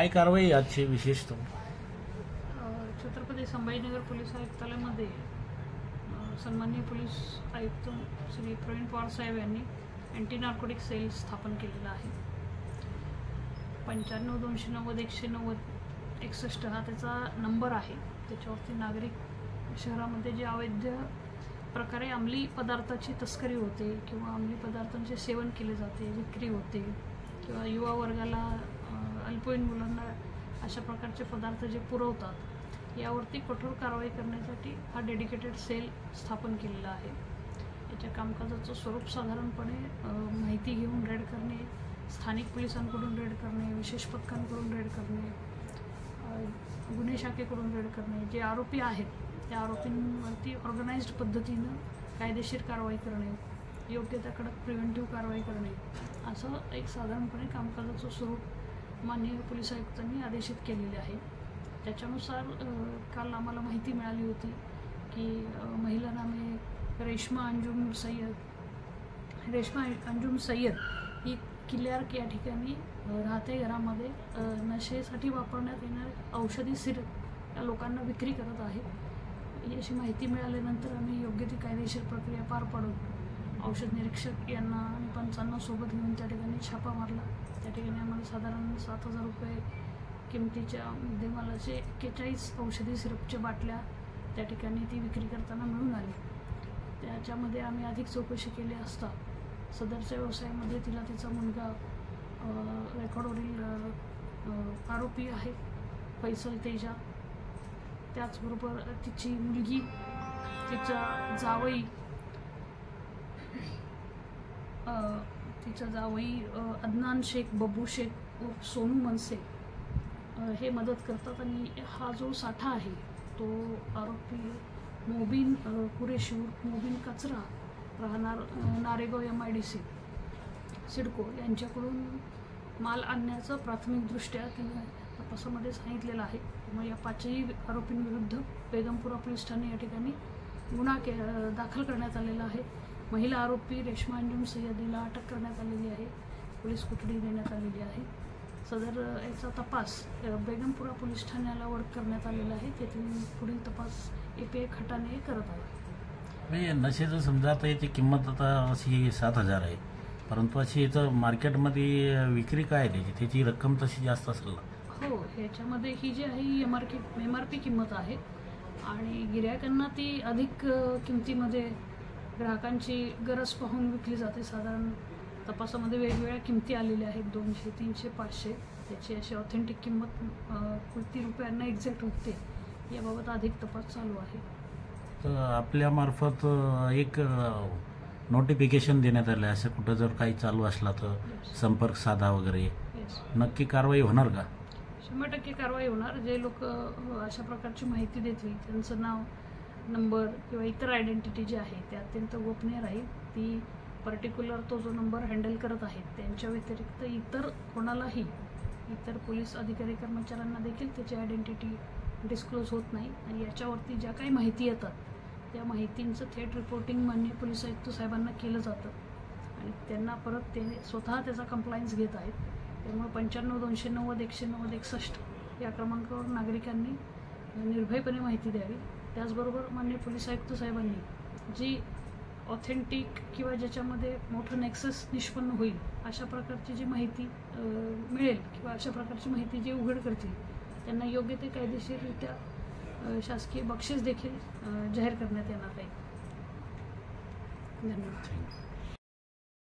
काय कारवाई आजची विशेष? छत्रपती संभाजीनगर पोलीस आयुक्तालयामध्ये सन्माननीय पोलीस आयुक्त श्री प्रवीण पवार साहेब यांनी अँटी नार्कोटिक सेल स्थापन केलेला आहे. 95-290-190-61 हा त्याचा नंबर आहे. त्याच्यावरती नागरिक शहरामध्ये जे अवैध प्रकारे अंमली पदार्थाची तस्करी होते किंवा अंमली पदार्थांचे सेवन केले जाते, विक्री होते किंवा युवा वर्गाला अल्पवयीन मुलांना अशा प्रकारचे पदार्थ जे पुरवतात यावरती कठोर कारवाई करण्यासाठी हा डेडिकेटेड सेल स्थापन केलेला आहे. याच्या कामकाजाचं स्वरूप साधारणपणे माहिती घेऊन रेड करणे, स्थानिक पोलिसांकडून रेड करणे, विशेष पथकांकडून रेड करणे, गुन्हे शाखेकडून रेड करणे, जे आरोपी आहेत त्या आरोपींवरती ऑर्गनाइज्ड पद्धतीनं कायदेशीर कारवाई करणे, योग्य त्या कडक प्रिव्हेंटिव्ह कारवाई करणे, असं एक साधारणपणे कामकाजाचं स्वरूप माननीय पोलीस आयुक्तांनी आदेशित केलेले आहे. त्याच्यानुसार काल आम्हाला माहिती मिळाली होती की महिला नामे रेश्मा अंजुम सय्यद ही क्लर्क या ठिकाणी राहते घरामध्ये नशेसाठी वापरण्यात येणारे औषधी सिरप या लोकांना विक्री करत आहे. याची माहिती मिळाल्यानंतर आम्ही योग्य ती कायदेशीर प्रक्रिया पार पाडून औषध निरीक्षक यांना आणि पंचांना सोबत घेऊन त्या ठिकाणी छापा मारला. त्या ठिकाणी आम्हाला साधारण 7,000 रुपये किमतीच्या मुद्देमालाचे 41 औषधी सिरपच्या बाटल्या त्या ठिकाणी ती विक्री करताना मिळून आली. त्याच्यामध्ये आम्ही अधिक चौकशी केली असता सदरच्या व्यवसायामध्ये तिला तिचा मुलगा रेकॉर्डवरील आरोपी आहे फैसल तेजा, त्याचबरोबर तिची मुलगी, तिचा जावई अदनान शेख, बब्बू शेख उर्फ सोनू मनसे हे मदत करतात. आणि हा जो साठा आहे तो आरोपी मोबिन कुरेशी उर्फ मोबिन कचरा राहणार नारेगाव MIDC सिडको यांच्याकडून माल आणण्याचं प्राथमिकदृष्ट्या तिने तपासामध्ये सांगितलेलं आहे. त्यामुळे या 5ही आरोपींविरुद्ध बेगमपुरा पोलीस ठाणे या ठिकाणी गुन्हा दाखल करण्यात आलेला आहे. महिला आरोपी रेश्मा अंजुम सय्यदीला अटक करण्यात आलेली आहे, पोलीस कोठडी देण्यात आलेली आहे. सदर याचा तपास बेगमपुरा पोलीस ठाण्याला वर्ग करण्यात आलेला आहे. तेथील पुढील तपास API खटाने करत आहे. नशेचं समजा आता याची किंमत आता अशी 7,000 आहे, परंतु अशी याचं मार्केटमध्ये विक्री काय आहे त्याची रक्कम तशी जास्त असेल ना? हो, ह्याच्यामध्ये ही जी आहे MRP किंमत आहे आणि गिऱ्हाईकांना ती अधिक किमतीमध्ये ग्राहकांची गरज पाहून विकली जाते. साधारण तपासामध्ये वेगवेगळ्या किमती आलेल्या आहेत, 200, 300, 500. त्याची अशी ऑथेंटिक किंमत किती रुपयांना एक्झॅक्ट होते याबाबत अधिक तपास चालू आहे. तर आपल्यामार्फत एक नोटिफिकेशन देण्यात आलं आहे, असं कुठं जर काही चालू असला तर संपर्क साधा वगैरे, नक्की कारवाई होणार का? 100% कारवाई होणार. जे लोक अशा प्रकारची माहिती देतील त्यांचं नाव, नंबर किंवा इतर आयडेंटिटी जी आहे ते अत्यंत गोपनीय राहील. ती पर्टिक्युलर तो जो नंबर हँडल करत आहेत त्यांच्या व्यतिरिक्त इतर कोणालाही, इतर पोलीस अधिकारी कर्मचाऱ्यांना देखील त्याची आयडेंटिटी डिस्क्लोज होत नाही. आणि याच्यावरती ज्या काही माहिती येतात त्या माहितींचं थेट रिपोर्टिंग माननीय पोलीस आयुक्त साहेबांना केलं जातं आणि त्यांना परत ते स्वतः त्याचा कंप्लायन्स घेत आहेत. त्यामुळे 95-290-190-61 या क्रमांकावर नागरिकांनी निर्भयपणे माहिती द्यावी. त्याचबरोबर माननीय पोलीस आयुक्त साहेबांनी जी ऑथेंटिक किंवा ज्याच्यामध्ये मोठं नेक्सस निष्पन्न होईल अशा प्रकारची जी माहिती मिळेल किंवा अशा प्रकारची माहिती जे उघड करतील त्यांना योग्य ते कायदेशीररित्या शासकीय बक्षीस देखील जाहीर करण्यात येणार आहे. धन्यवाद.